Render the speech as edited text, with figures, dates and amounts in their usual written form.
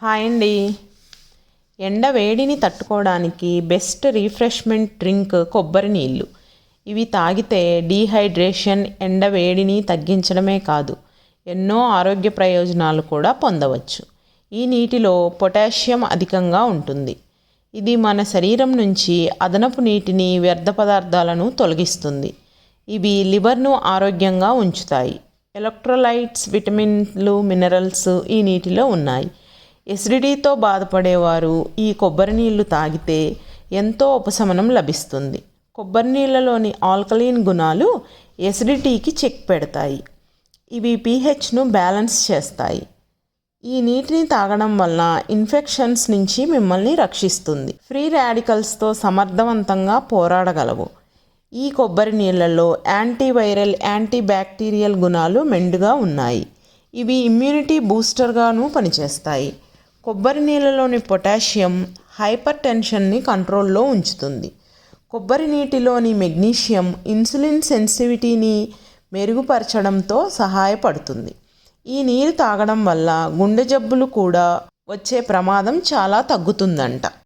Hi అండి. ఎండ వేడిని తట్టుకోవడానికి బెస్ట్ రిఫ్రెష్మెంట్ డ్రింక్ కొబ్బరి నీళ్ళు. ఇవి తాగితే డీహైడ్రేషన్, ఎండ వేడిని తగ్గించడమే కాదు, ఎన్నో ఆరోగ్య ప్రయోజనాలు కూడా పొందవచ్చు. ఈ నీటిలో పొటాషియం అధికంగా ఉంటుంది. ఇది మన శరీరం నుంచి అదనపు నీటిని, వ్యర్థ పదార్థాలను తొలగిస్తుంది. ఇవి లివర్ను ఆరోగ్యంగా ఉంచుతాయి. ఎలక్ట్రోలైట్స్, విటమిన్లు, మినరల్స్ ఈ నీటిలో ఉన్నాయి. ఎసిడిటీతో బాధపడేవారు ఈ కొబ్బరి నీళ్లు తాగితే ఎంతో ఉపశమనం లభిస్తుంది. కొబ్బరి నీళ్ళలోని ఆల్కలీన్ గుణాలు ఎసిడిటీకి చెక్ పెడతాయి. ఇవి పీహెచ్ను బ్యాలెన్స్ చేస్తాయి. ఈ నీటిని తాగడం వల్ల ఇన్ఫెక్షన్స్ నుంచి మిమ్మల్ని రక్షిస్తుంది. ఫ్రీ రాడికల్స్తో సమర్థవంతంగా పోరాడగలవు. ఈ కొబ్బరి నీళ్ళలో యాంటీవైరల్, యాంటీబ్యాక్టీరియల్ గుణాలు మెండుగా ఉన్నాయి. ఇవి ఇమ్యూనిటీ బూస్టర్గాను పనిచేస్తాయి. కొబ్బరి నీళ్ళలోని పొటాషియం హైపర్ టెన్షన్ని కంట్రోల్లో ఉంచుతుంది. కొబ్బరి నీటిలోని మెగ్నీషియం ఇన్సులిన్ సెన్సిటివిటీని మెరుగుపరచడంతో సహాయపడుతుంది. ఈ నీరు తాగడం వల్ల గుండె జబ్బులు కూడా వచ్చే ప్రమాదం చాలా తగ్గుతుందంట.